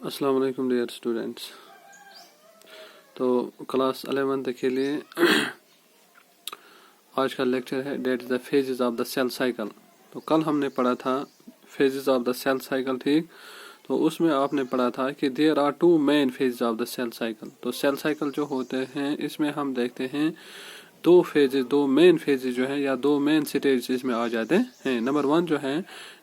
अस्सलाम वालेकुम dear students. तो क्लास 11th के लिए आज का लेक्चर है that is the phases of the cell cycle. तो कल हमने पढ़ा था phases of the cell cycle, ठीक। तो उसमें आपने पढ़ा था कि there are two main phases of the cell cycle. तो सेल साइकिल जो होते हैं इसमें हम देखते हैं दो मेन फेजेस जो है या दो मेन स्टेज इसमें आ जाते हैं। नंबर 1 जो है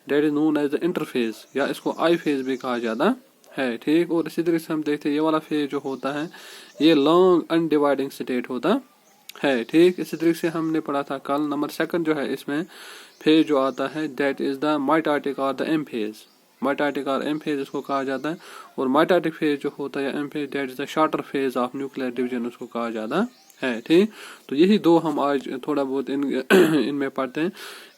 that is known as the interphase या इसको आई फेज भी कहा जाता है, ठीक। और इसी तरीके से हम देखते हैं ये वाला फेज जो होता है ये लॉन्ग अनडिवाइडिंग स्टेट होता है, ठीक। इसी तरीके से हमने पढ़ा था कल नंबर 2 जो है इसमें फेज जो आता है दैट इज द माइटोटिक और द एम फेज। माइटोटिक और एम फेज इसको कहा जाता है। और माइटोटिक फेज जो होता है M phase that is the shorter phase of nuclear division उसको कहा जाता है, ठीक। तो यही दो हम आज थोड़ा बहुत इनमें पढ़ते हैं।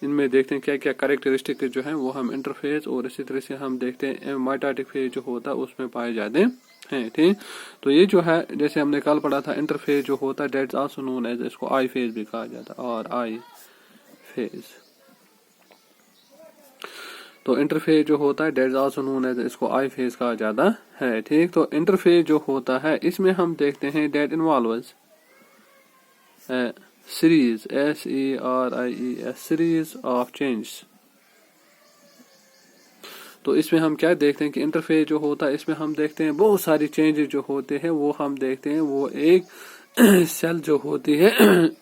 इनमें देखते हैं क्या क्या कैरेक्टरिस्टिक जो है वो हम इंटरफेज और इसी तरह से हम देखते हैं माइटोटिक फेज जो होता है उसमें पाए जाते हैं, ठीक। तो ये जो है जैसे हमने कल पढ़ा था इंटरफेज जो होता है that is also known as, इसको आई फेज भी कहा जाता है और आई फेज। तो इंटरफेज जो होता है that is also known as, इसको आई फेज कहा जाता है, ठीक। तो इंटरफेज जो होता है इसमें हम देखते हैं that involves series SERIES series of changes। तो इसमें हम क्या देखते हैं कि इंटरफेस जो होता है इसमें हम देखते हैं बहुत सारी चेंजेस जो होते हैं वो हम देखते हैं वो एक सेल जो होती है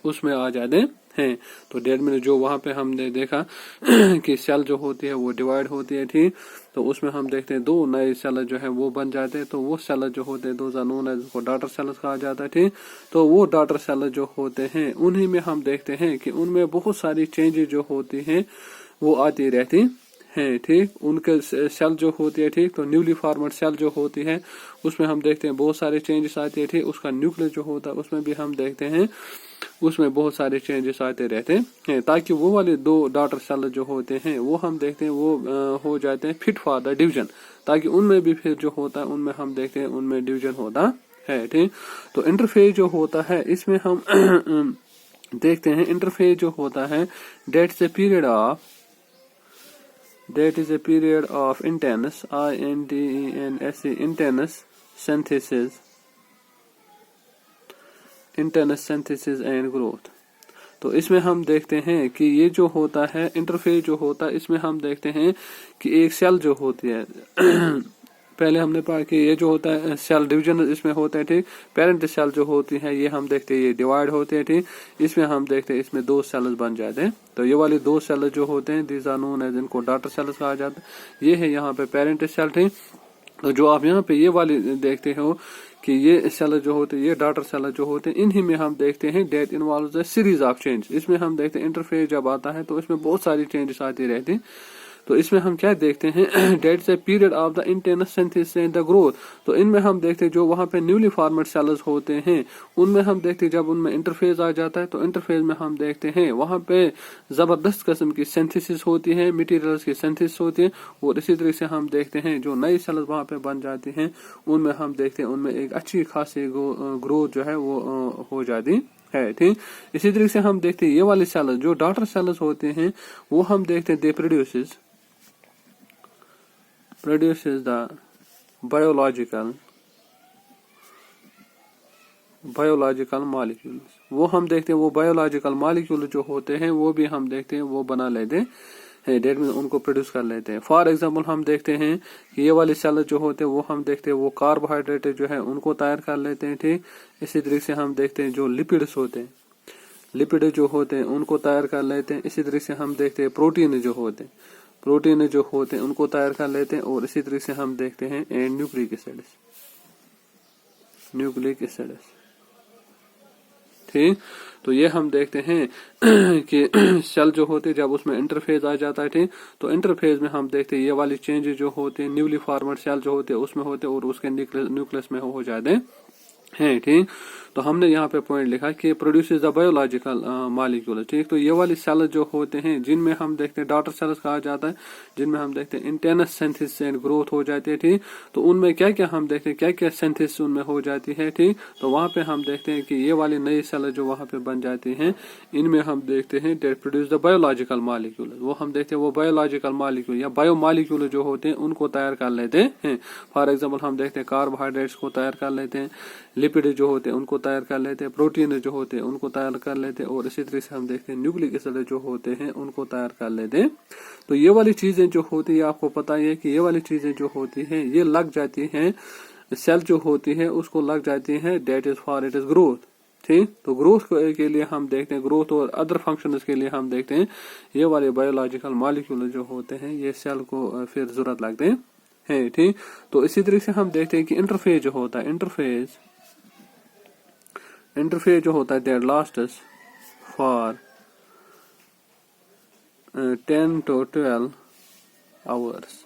उसमें आ जाते हैं। तो डेट में जो वहां पे हमने देखा कि सेल जो होती है वो डिवाइड होती है, ठीक। तो उसमें हम देखते हैं दो नए सेल जो है वो बन जाते हैं। तो वो सेल जो होते हैं दो नोन है जिसको डॉटर सेल्स कहा जाता है, ठीक। तो वो डॉटर सेल जो होते हैं उन्हीं में हम देखते हैं कि उनमें बहुत सारी चेंजेस जो होती हैं वो आती रहती है, ठीक। उनके सेल जो होती है, ठीक। तो न्यूली फॉर्मेड सेल जो होती है उसमें हम देखते हैं बहुत सारे चेंजेस आते हैं, ठीक। उसका न्यूक्लियस जो होता है उसमें भी हम देखते हैं उसमें बहुत सारे चेंजेस आते रहते हैं ताकि वो वाले दो डॉटर सेल जो होते हैं वो हम देखते हैं वो हो जाते हैं फिट फॉर द डिवीजन, ताकि उनमें भी फिर जो होता है उनमें हम देखते हैं उनमें डिवीजन होता है, ठीक। तो इंटरफेज जो होता है इसमें हम देखते हैं इंटरफेज जो होता है that is a period of intense intense synthesis and growth। तो इसमें हम देखते हैं कि ये जो होता है इंटरफेज जो होता है इसमें हम देखते हैं कि एक सेल जो होती है पहले हमने पढ़ा कि ये जो होता है सेल डिवीजन इसमें होता है, ठीक। पेरेंट सेल जो होती है ये हम देखते हैं ये डिवाइड होते हैं, ठीक। इसमें हम देखते हैं इसमें दो सेल्स बन जाते हैं। तो ये वाले दो सेल जो होते हैं दीज आर नोन एज, इनको डॉटर सेल्स कहा जाता है। ये है यहाँ पे पेरेंट सेल, ठीक। तो जो आप यहाँ पे ये वाले देखते हो कि ये सेल जो होते हैं ये डॉटर सेल जो होते हैं इन्हीं में हम देखते हैं that involves the series of change. इसमें हम देखते हैं इंटरफेज जब आता है तो इसमें बहुत सारी चेंजेस आती रहती हैं। तो इसमें हम क्या देखते हैं डेट से period of the intense synthesis and the growth. तो इनमें हम देखते हैं जो वहां पे न्यूली फॉर्मेड सेल्स होते हैं उनमें हम देखते हैं जब उनमें इंटरफेज आ जाता है तो इंटरफेज में हम देखते हैं वहां पे जबरदस्त किस्म की सिंथेसिस होती है, मटेरियल्स की सिंथेसिस होती है। और इसी तरीके से हम देखते हैं जो नई सेल्स वहां पे बन जाती हैं उनमें हम देखते हैं उनमें एक अच्छी खासी ग्रोथ जो है वो हो जाती है, ठीक। इसी तरीके से हम देखते हैं ये वाले सेल्स जो डॉटर सेल्स होते हैं वो हम देखते हैं दे produces the biological molecules। वो हम देखते हैं वो बायोलॉजिकल मॉलिक्यूल जो होते हैं वो भी हम देखते हैं वो बना लेते हैं डेट में उनको प्रोड्यूस कर लेते हैं। फॉर एग्जांपल हम देखते हैं कि ये वाले सेल जो होते हैं वो हम देखते हैं वो कार्बोहाइड्रेट जो है उनको तैयार कर लेते हैं, ठीक। इसी तरीके से हम देखते हैं जो लिपिड्स होते हैं लिपिड जो होते हैं उनको तैयार कर लेते हैं। इसी तरीके से हम देखते हैं प्रोटीन जो होते हैं उनको तैयार कर लेते हैं। और इसी तरीके से हम देखते हैं न्यूक्लिक एसिड्स, ठीक। तो ये हम देखते हैं कि सेल जो होते हैं जब उसमें इंटरफेज आ जाता है, ठीक। तो इंटरफेज में हम देखते हैं ये वाली चेंजेस जो होते हैं न्यूली फॉर्मेड सेल जो होते हैं उसमें होते हैं और उसके न्यूक्लियस में हो जाते हैं, ठीक। तो हमने यहाँ पे पॉइंट लिखा कि प्रोड्यूसेस द बायोलॉजिकल मॉलिक्यूल। ठीक, तो ये वाली सेल जो होते हैं जिनमें हम देखते हैं डॉटर सेल्स कहा जाता है, जिनमें हम देखते हैं इंटेंस सिंथेसिस एंड ग्रोथ हो जाती है। ठीक, तो उनमें क्या क्या हम देखते हैं, क्या क्या सिंथेसिस उनमें हो जाती है। ठीक, तो वहां पे हम देखते हैं कि ये वाली नई सेल जो वहां पे बन जाती हैं, इनमें हम देखते हैं that produce the biological molecule. वो हम देखते हैं वो बायोलॉजिकल मॉलिक्यूल या बायो मॉलिक्यूल जो होते हैं उनको तैयार कर लेते हैं। फॉर एग्जाम्पल हम देखते हैं कार्बोहाइड्रेट्स को तैयार कर लेते हैं, लिपिड जो होते हैं उनको तैयार कर लेते हैं, प्रोटीन जो होते हैं उनको तैयार कर लेते हैं, और इसी तरह से हम देखते हैं न्यूक्लिक एसिड जो होते हैं उनको तैयार कर लेते हैं। तो ये वाली चीजें जो होती है, आपको पता है कि ये वाली चीजें जो होती है ये लग जाती हैं, सेल जो होती है उसको लग जाती है, that is for it is growth. ठीक, तो ग्रोथ के लिए हम देखते हैं, ग्रोथ और अदर फंक्शंस के लिए हम देखते हैं ये वाले बायोलॉजिकल मॉलिक्यूल जो होते हैं ये सेल को फिर जरूरत लगते हैं। ठीक, तो इसी तरह से हम देखते हैं कि इंटरफेज जो होता है, इंटरफेज जो होता है that lasts for 10 to 12 hours.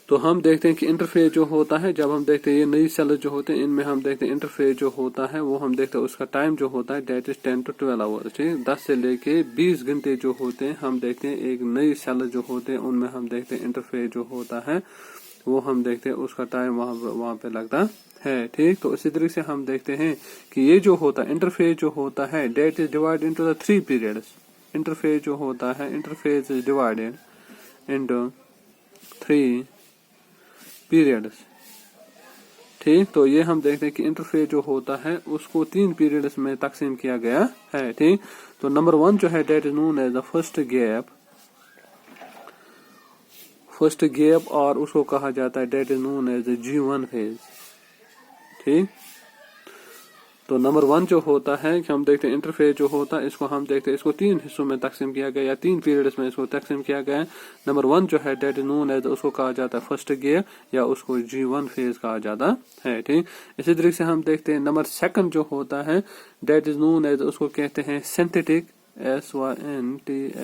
तो हम देखते हैं कि इंटरफेज जो होता है, जब हम देखते हैं ये नई सेल जो होते हैं इनमें हम देखते हैं इंटरफेज जो होता है वो हम देखते हैं उसका टाइम जो होता है डेट इज 10 to 12 आवर्स। ठीक, 10 से लेके 20 घंटे जो होते हैं हम देखते हैं एक नई सेल जो होते हैं उनमें हम देखते हैं इंटरफेज जो होता है वो हम देखते हैं उसका टाइम वहां पे लगता है। ठीक, तो इसी तरीके से हम देखते हैं कि ये जो होता है इंटरफेज जो होता है that is divide into the 3 periods. Interphase जो होता है, interphase is divided into 3 periods. ठीक, तो ये हम देखते हैं कि इंटरफेज जो होता है उसको 3 पीरियड्स में तकसीम किया गया है। ठीक, तो नंबर 1 जो है that is known as the first gap, और उसको कहा जाता है that is known as the G1 phase. ठीक, तो नंबर 1 जो होता है कि हम देखते हैं इंटरफेज जो होता है इसको हम देखते हैं इसको 3 हिस्सों में तकसीम किया गया या 3 पीरियड्स में इसको तकसीम किया गया है। नंबर 1 जो है डेट इज नोन एज उसको कहा जाता है फर्स्ट गैप या उसको G1 फेज कहा जाता है। ठीक, इसी तरीके से हम देखते हैं नंबर 2 जो होता है डेट इज नोन एज उसको कहते हैं सिंथेटिक, SYNTHETIC,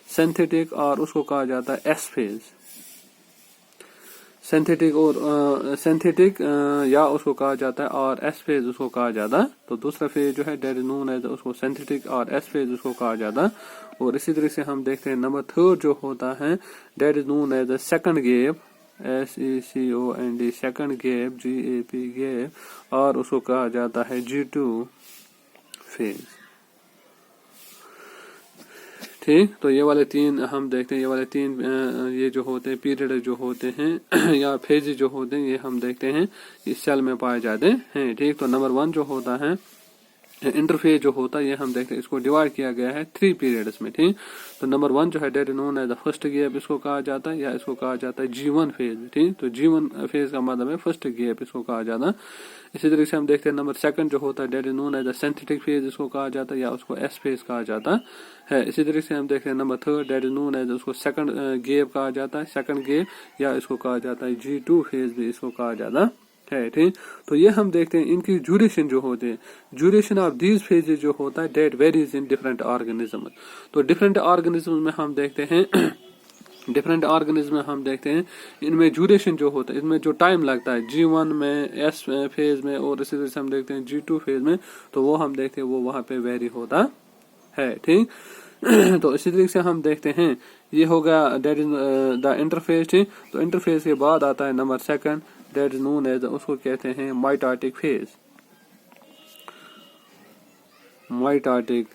सिंथेटिक, और उसको कहा जाता है S फेज। सिंथेटिक या उसको कहा जाता है और एस फेज उसको कहा जाता है। तो दूसरा फेज जो है डेट इज नोन एज उसको सिंथेटिक और एस फेज उसको कहा जाता है। और इसी तरह से हम देखते हैं नंबर 3 जो होता है that is known as second gap, SECOND, second gap, GAP gap, और उसको कहा जाता है G2 फेज। ठीक, तो ये वाले 3 हम देखते हैं, ये वाले 3 ये जो होते हैं पीरियड जो होते हैं या फेज जो होते हैं ये हम देखते हैं इस सेल में पाए जाते हैं। ठीक, तो नंबर 1 जो होता है इंटरफेज जो होता है ये हम देखते हैं इसको डिवाइड किया गया है 3 पीरियड्स में। ठीक, तो नंबर 1 जो है that known as the first gap इसको कहा जाता है या इसको कहा जाता है G1 फेज। ठीक, तो G1 फेज का मतलब है फर्स्ट गैप इसको कहा जाता है। इसी तरीके से हम देखते हैं नंबर 2 जो होता है that known as the synthetic phase इसको कहा जाता है या उसको एस फेज कहा जाता है। इसी तरीके से हम देखते हैं नंबर 3 डेट नोन एज उसको सेकंड गैप कहा जाता है, सेकंड गैप या इसको कहा जाता है G2 फेज भी इसको कहा जाता है। ठीक, तो ये हम देखते हैं इनकी ड्यूरेशन जो होते हैं, ड्यूरेशन ऑफ दीज फेजेस जो होता है that varies in different organism. तो डिफरेंट ऑर्गेनिज्म में हम देखते हैं डिफरेंट ऑर्गेनिज्म में हम देखते हैं इनमें ड्यूरेशन जो होता है, इनमें जो टाइम लगता है G1 में, एस फेज में, और इसी तरह से हम देखते हैं G2 फेज में, तो वो हम देखते हैं वो वहां पे वेरी होता है। ठीक, तो इसी तरीके से हम देखते हैं ये होगा डेट इज द इंटरफेज। ठीक, तो इंटरफेज के बाद आता है number 2 that is known as उसको कहते हैं mitotic phase. Mitotic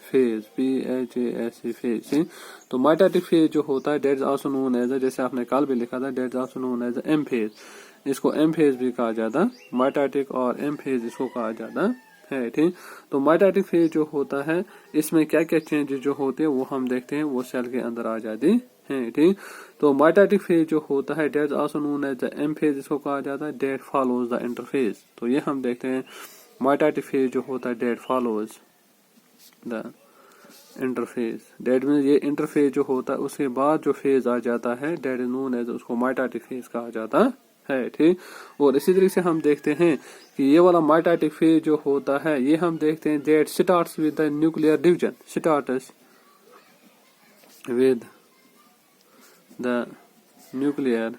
phase, PHASE phase. तो माइटोटिक फेज जो होता है that is also known as, जैसे आपने कल भी लिखा था, that is also known as M phase. इसको M फेज भी कहा जाता है, माइटोटिक और M फेज इसको कहा जाता है। ठीक, तो माइटोटिक फेज जो होता है इसमें क्या क्या चेंजेस जो होते हैं वो हम देखते हैं वो सेल के अंदर आ जाते हैं। ठीक, तो माइटोटिक फेज जो होता है that also known as M phase इसको कहा जाता है, डेट फॉलोज द इंटरफेज। तो ये हम देखते हैं माइटोटिक फेज जो होता है that follows the interphase. That में ये इंटरफेज जो होता है उसके बाद जो फेज आ जाता है डेट इज नोन एज उसको माइटोटिक फेज कहा जाता है। ठीक, और इसी तरीके से हम देखते हैं कि ये वाला माइटोटिक फेज जो होता है ये हम देखते हैं that starts with the nuclear division, starts with the nuclear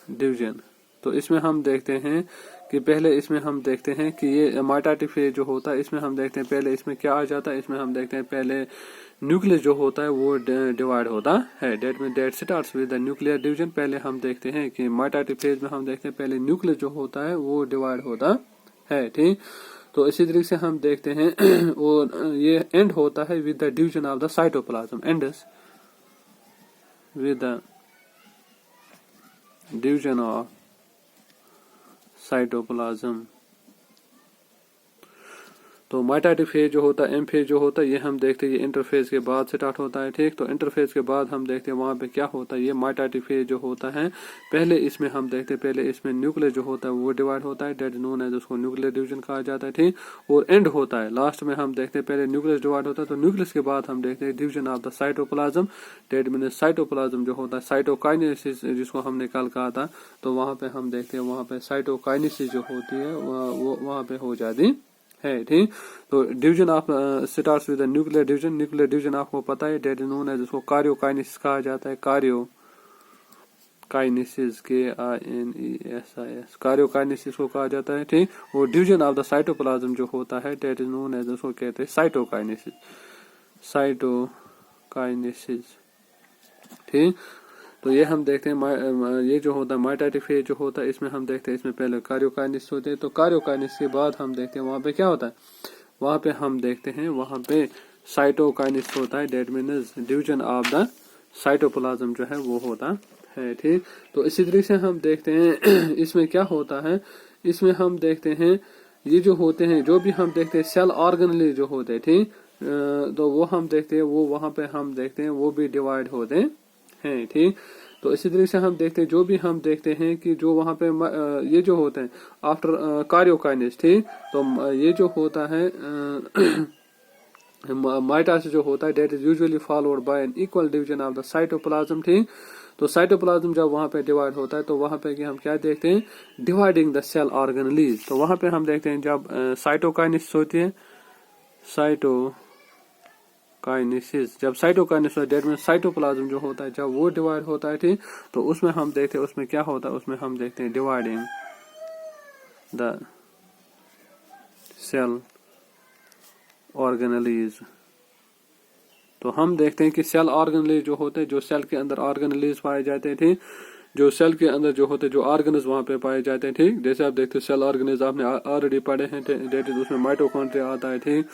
division. तो इसमें हम देखते हैं कि पहले इसमें हम देखते हैं कि ये माइटोटिक फेज जो होता है इसमें हम देखते हैं पहले इसमें क्या आ जाता है। इसमें हम देखते हैं पहले न्यूक्लियस जो होता है वो डिवाइड होता है। That starts with the nuclear division. पहले हम देखते हैं कि माइटोटिक फेज में हम देखते हैं पहले न्यूक्लियस जो होता है वो डिवाइड होता है, ठीक। तो इसी तरीके से हम देखते हैं और ये एंड होता है with the division of the cytoplasm, ends with the division of cytoplasm. तो माइटोटिक फेज जो होता है, एम फेज जो होता है, ये हम देखते हैं ये इंटरफेज के बाद स्टार्ट होता है, ठीक। तो इंटरफेज के बाद हम देखते हैं वहां पे क्या होता है। ये माइटोटिक फेज जो होता है पहले इसमें हम देखते हैं पहले इसमें न्यूक्लियस जो होता है वो डिवाइड होता है, डेट नोन है, उसको न्यूक्लियर डिवीजन कहा जाता है, ठीक। और एंड होता है लास्ट में हम देखते हैं पहले न्यूक्लियस डिवाइड होता है, तो न्यूक्लियस के बाद हम देखते हैं division of the cytoplasm. That mean cytoplasm जो होता है, साइटोकाइनेसिस जिसको हमने कल कहा था, तो वहां पे हम देखते हैं वहां पे साइटोकाइनेसिस जो होती है वो वहां पे हो जाती है, ठीक। तो division of starts with nuclear division. Nuclear division आपको पता है, डेट नोन है, जिसको कार्योकाइनेसिस कहा जाता है, कार्योकाइनेसिस KINESIS, कार्योकाइनेसिस को कहा जाता है, ठीक। और डिवीजन ऑफ द साइटोप्लाज्म जो होता है डेट नोन है, जिसको कहते हैं साइटोकाइनेसिस, ठीक। तो ये हम देखते हैं ये जो होता है माइटोटिक फेज जो होता है इसमें हम देखते हैं इसमें पहले कार्योकाइनेसिस होते हैं। तो कार्योकाइनेसिस के बाद हम देखते हैं वहां पे क्या होता है, वहां पे हम देखते हैं वहां पे साइटोकाइनेसिस होता है, that means division of the cytoplasm जो है वो होता है, ठीक। तो इसी तरीके से हम देखते हैं इसमें क्या होता है, इसमें हम देखते हैं ये जो होते हैं जो भी हम देखते हैं सेल ऑर्गेनेल जो होते हैं, ठीक। तो वो हम देखते हैं वो वहां पे हम देखते हैं वो भी डिवाइड होते हैं, ठीक। तो इसी तरीके से हम देखते हैं जो भी हम देखते हैं कि जो वहां पे ये जो होते हैं आफ्टर कार्योकाइनेसिस, ठीक। तो ये जो होता है माइटोसिस जो होता है that is usually followed by an equal division of the cytoplasm, ठीक। तो साइटोप्लाज्म जब वहां पे डिवाइड होता है तो वहां पे कि हम क्या देखते हैं, डिवाइडिंग द सेल ऑर्गेनेल्स। तो वहां पे हम देखते हैं जब साइटोकाइनेसिस होती है, जब साइटोकाइनेसिस डेट में साइटोप्लाज्म जो होता है जब वो डिवाइड होता है, ठीक। तो उसमें हम देखते हैं उसमें क्या होता है, उसमें हम देखते हैं डिवाइडिंग द सेल ऑर्गेनेल्स। तो हम देखते हैं कि सेल ऑर्गेनेल्स जो होते हैं, जो सेल के अंदर ऑर्गेनेल्स पाए जाते हैं, ठीक। जो सेल के अंदर जो होते हैं जो ऑर्गेन्स वहां पे पाए जाते हैं, ठीक। जैसे आप देखते हैं सेल ऑर्गेन्स आपने ऑलरेडी पढ़े हैं, डेट इज उसमें माइटोकॉन्ड्रिया आता है, ठीक।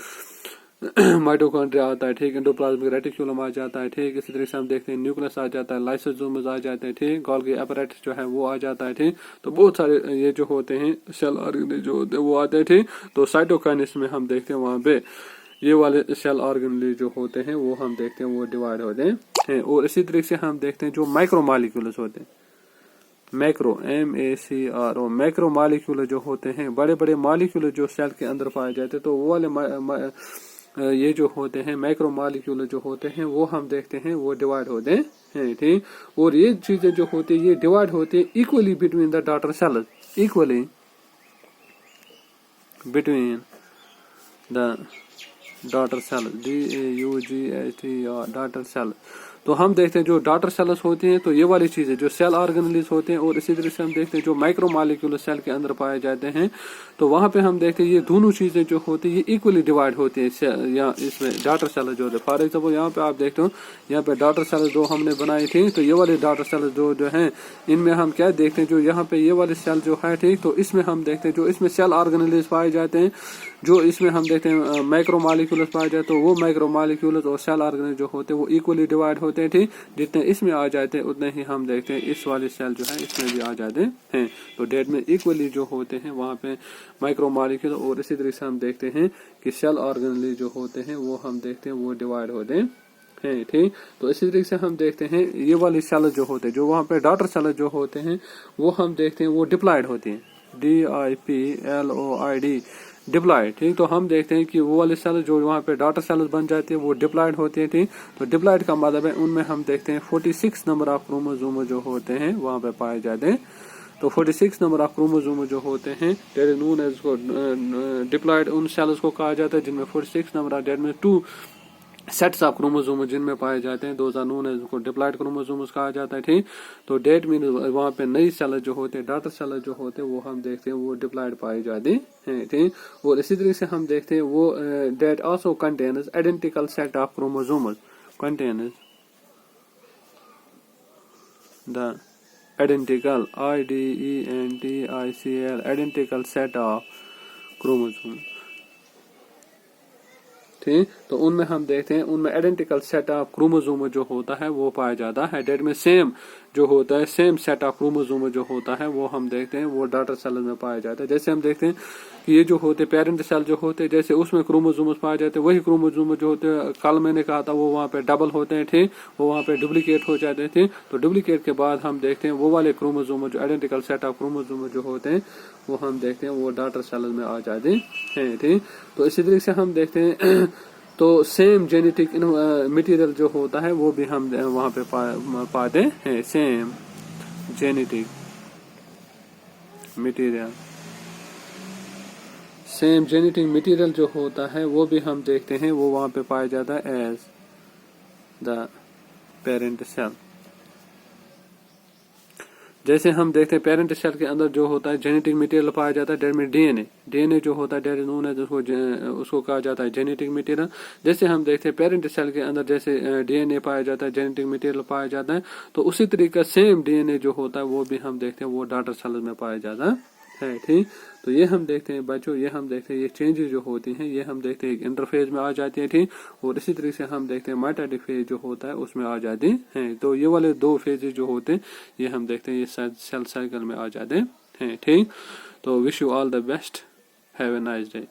माइटोकॉन्ड्रिया आता है, ठीक। एंडोप्लाज्मिक रेटिकुलम आ जाता है, ठीक। इसी तरह से हम देखते हैं न्यूक्लियस आ जाता है, लाइसोसोम्स आ जाते हैं, ठीक। गोल्गी एपैरेटस जो है वो आ जाता है, ठीक। तो बहुत सारे ये जो होते हैं सेल ऑर्गेन जो होते हैं वो आते हैं, ठीक। तो साइटोकाइनेसिस में हम देखते हैं वहां पे ये वाले सेल ऑर्गेन जो होते हैं वो हम देखते हैं वो डिवाइड होते हैं। और इसी तरीके से हम देखते हैं जो माइक्रोमॉलिक्यूल्स होते हैं, मैक्रो MACRO, मैक्रो मॉलिक्यूल जो होते हैं, बड़े बड़े मॉलिक्यूल जो सेल के अंदर पाए जाते हैं, तो वो वाले ये जो होते हैं मैक्रो मॉलिक्यूल जो होते हैं वो हम देखते हैं वो डिवाइड होते हैं, ठीक। और ये चीजें जो होती है ये डिवाइड होती है equally between the daughter cells, equally between the daughter cell, DAUGHT, daughter cell. तो हम देखते हैं जो डॉटर सेल्स होती हैं तो ये वाली चीजें जो सेल ऑर्गेनेल्स होते हैं, और इसी तरह से हम देखते हैं जो माइक्रो मॉलिक्यूल सेल के अंदर पाए जाते हैं, तो वहां पे हम देखते हैं ये दोनों चीजें जो होती है ये इक्वली डिवाइड होती है या इसमें डॉटर सेल जो है। फॉर एग्जाम्पल यहाँ पे आप देखते हो यहाँ पे डॉटर सेल जो हमने बनाई थी, तो ये वाले डॉटर सेल जो है इनमें हम क्या देखते हैं जो यहाँ पे ये वाले सेल जो है, ठीक। तो इसमें हम देखते हैं जो इसमें सेल ऑर्गेनेल्स पाए जाते हैं, जो इसमें हम देखते हैं माइक्रो मॉलिक्यूल्स पाए जाते हैं, तो वो माइक्रो मॉलिक्यूल्स और सेल ऑर्गेनेल जो होते हैं वो इक्वली डिवाइड होते हैं, ठीक। जितने इसमें आ जाते हैं उतने ही हम देखते हैं इस वाले सेल जो है इसमें भी आ जाते हैं। तो डेट में इक्वली जो होते हैं वहां पे माइक्रो मॉलिक्यूल, और इसी तरह से हम देखते हैं कि सेल ऑर्गेनेल जो होते हैं वो हम देखते हैं वो डिवाइड होते हैं, ठीक। तो इसी तरीके से हम देखते हैं ये वाली सेल जो होते हैं जो वहां पे डॉटर सेल जो होते हैं वो हम देखते हैं वो डिप्लॉयड होती है, DIPLOID, डिप्लॉयड, ठीक। तो हम देखते हैं कि वो वाले सेल जो वहाँ पे डॉटर सेल्स बन जाती है वो डिप्लॉयड होती है, ठीक। तो डिप्लॉयड का मतलब है उनमें हम देखते हैं 46 नंबर ऑफ क्रोमोसोम जो होते हैं वहाँ पे पाए जाते हैं। तो 46 नंबर ऑफ क्रोमोसोम जो होते हैं डेट नोन एज को डिप्लॉयड उन सेल्स को कहा जाता है जिनमें 46 नंबर ऑफ, डेट में 2 सेट्स ऑफ क्रोमोसोम जिनमें पाए जाते हैं, दोज आर नोन एज, उसको डिप्लॉयड क्रोमोसोम्स कहा जाता है, ठीक। तो डेट मीन वहाँ पे नई सेल जो होते हैं, डॉटर सेल जो होते हैं, वो हम देखते हैं वो डिप्लॉयड पाए जाते हैं, ठीक। और इसी तरीके से हम देखते हैं वो that also contains identical set of chromosomes, contains the identical IDENTICL identical set of chromosome, ठीक। तो उनमें हम देखते हैं उनमें आइडेंटिकल सेट ऑफ क्रोमोसोम जो होता है वो पाया जाता है। डेट में सेम जो होता है, सेम सेट ऑफ क्रोमोसोम जो होता है वो हम देखते हैं वो डॉटर सेल में पाया जाता है। जैसे हम देखते हैं कि ये जो होते पेरेंट सेल जो होते हैं, जैसे उसमें क्रोमोसोम्स पाए जाते हैं, वही क्रोमोसोम जो होते हैं कल मैंने कहा था वो वहाँ पे डबल होते हैं, ठीक। वो वहाँ पे डुप्लीकेट हो जाते थे। तो डुप्लीकेट के बाद हम देखते हैं वो वाले क्रोमोसोम जो आइडेंटिकल सेट ऑफ क्रोमोसोम जो होते हैं वो हम देखते हैं वो डॉटर सेल में आ जाते हैं, ठीक। तो इसी तरीके से हम देखते हैं तो सेम जेनेटिक मटेरियल जो होता है वो भी हम वहाँ पे पाते हैं, same genetic material, same genetic material जो होता है वो भी हम देखते हैं वो वहाँ पे पाया जाता है एज द पेरेंट सेल। जैसे हम देखते हैं पेरेंट सेल के अंदर जो होता है जेनेटिक मटेरियल पाया जाता है, डेट में डीएनए जो होता है, डेट नोन है उसको कहा जाता है जेनेटिक मटेरियल। जैसे हम देखते हैं पेरेंट सेल के अंदर जैसे डीएनए पाया जाता है, जेनेटिक मटेरियल पाया जाता है, तो उसी तरीके सेम डीएनए जो होता है वो भी हम देखते हैं वो डॉटर सेल में पाया जाता है, ठीक। तो ये हम देखते हैं बच्चों, ये हम देखते हैं ये चेंजेस जो होती हैं ये हम देखते हैं इंटरफेज में आ जाती है, ठीक। और इसी तरीके से हम देखते हैं माइटोटिक फेज जो होता है उसमें आ जाते हैं। तो ये वाले दो फेजेस जो होते हैं ये हम देखते हैं ये सेल साइकिल में आ जाते हैं, ठीक। तो wish you all the best, have a nice day.